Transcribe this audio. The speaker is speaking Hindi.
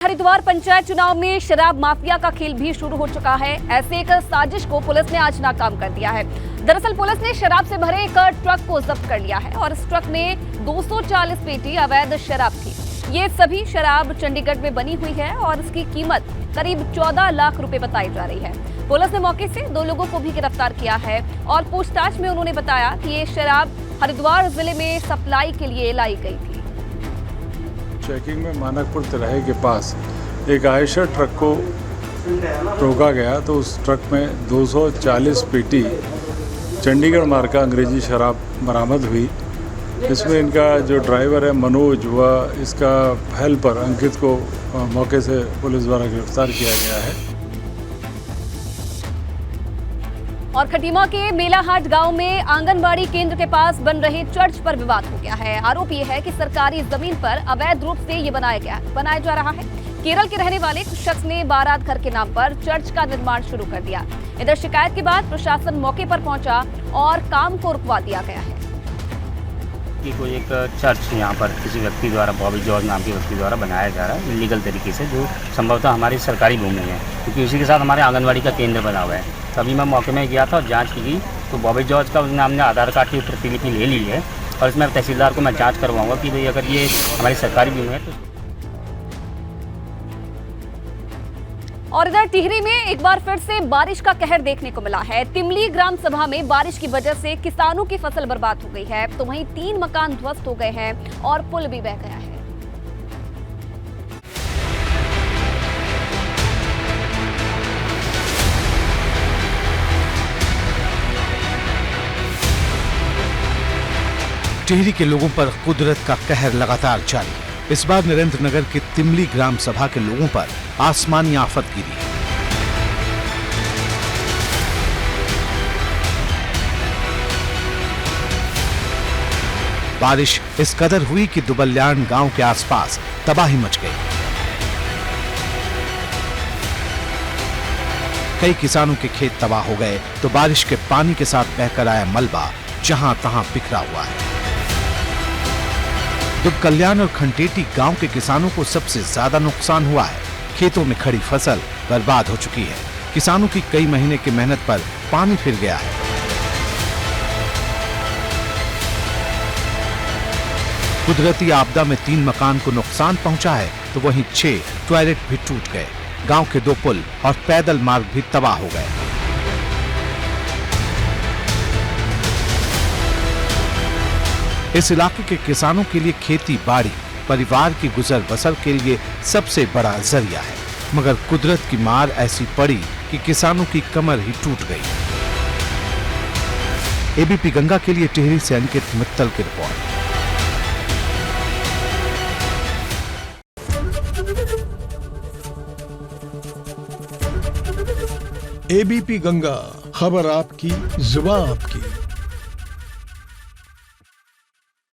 हरिद्वार पंचायत चुनाव में शराब माफिया का खेल भी शुरू हो चुका है। ऐसे एक साजिश को पुलिस ने आज नाकाम कर दिया है। दरअसल पुलिस ने शराब से भरे एक ट्रक को जब्त कर लिया है और इस ट्रक में 240 पेटी अवैध शराब थी। ये सभी शराब चंडीगढ़ में बनी हुई है और इसकी कीमत करीब 14 लाख रुपए बताई जा रही है। पुलिस ने मौके से 2 लोगों को भी गिरफ्तार किया है और पूछताछ में उन्होंने बताया कि ये शराब हरिद्वार जिले में सप्लाई के लिए लाई गई थी। चेकिंग में मानकपुर तिराहे के पास एक आयशर ट्रक को रोका गया तो उस ट्रक में 240 पेटी चंडीगढ़ मार्ग का अंग्रेजी शराब बरामद हुई। इसमें इनका जो ड्राइवर है मनोज व इसका हेल्पर अंकित को मौके से पुलिस द्वारा गिरफ्तार किया गया है। और खटीमा के मेलाहाट गांव में आंगनबाड़ी केंद्र के पास बन रहे चर्च पर विवाद हो गया है। आरोप यह है कि सरकारी जमीन पर अवैध रूप से ये बनाया जा रहा है। केरल के रहने वाले कुछ शख्स ने बारात घर के नाम पर चर्च का निर्माण शुरू कर दिया। इधर शिकायत के बाद प्रशासन मौके पर पहुंचा और काम को रुकवा दिया गया है। कि कोई एक चर्च यहाँ पर किसी व्यक्ति द्वारा बॉबी जॉर्ज नाम के व्यक्ति द्वारा बनाया जा रहा है इलीगल तरीके से, जो संभवतः हमारी सरकारी भूमि में है, क्योंकि उसी के साथ हमारे आंगनबाड़ी का केंद्र बना हुआ है। तभी मैं मौके में गया था और जांच की गई तो बॉबी जॉर्ज का उसने हमने आधार कार्ड की प्रतिलिपि ले ली है और इसमें तहसीलदार को मैं जाँच करवाऊँगा कि भाई अगर ये हमारी सरकारी भूमि है तो। और इधर टिहरी में एक बार फिर से बारिश का कहर देखने को मिला है। तिमली ग्राम सभा में बारिश की वजह से किसानों की फसल बर्बाद हो गई है, तो वहीं 3 मकान ध्वस्त हो गए हैं और पुल भी बह गया है। टिहरी के लोगों पर कुदरत का कहर लगातार जारी है। इस बार नरेंद्र नगर के तिमली ग्राम सभा के लोगों पर आसमानी आफत गिरी है। बारिश इस कदर हुई कि दुबल्यान गांव के आसपास तबाही मच गई। कई किसानों के खेत तबाह हो गए तो बारिश के पानी के साथ बहकर आया मलबा जहां तहां बिखरा हुआ है। दुबकल्याण और खंडेटी गांव के किसानों को सबसे ज्यादा नुकसान हुआ है। खेतों में खड़ी फसल बर्बाद हो चुकी है। किसानों की कई महीने की मेहनत पर पानी फिर गया है। कुदरती आपदा में 3 मकान को नुकसान पहुंचा है तो वहीं 6 टॉयलेट भी टूट गए। गांव के 2 पुल और पैदल मार्ग भी तबाह हो गए। इस इलाके के किसानों के लिए खेती बाड़ी परिवार की गुजर बसर के लिए सबसे बड़ा जरिया है, मगर कुदरत की मार ऐसी पड़ी कि किसानों की कमर ही टूट गई। एबीपी गंगा के लिए टिहरी से अंकित मित्तल की रिपोर्ट। एबीपी गंगा, खबर आपकी, जुबान आपकी।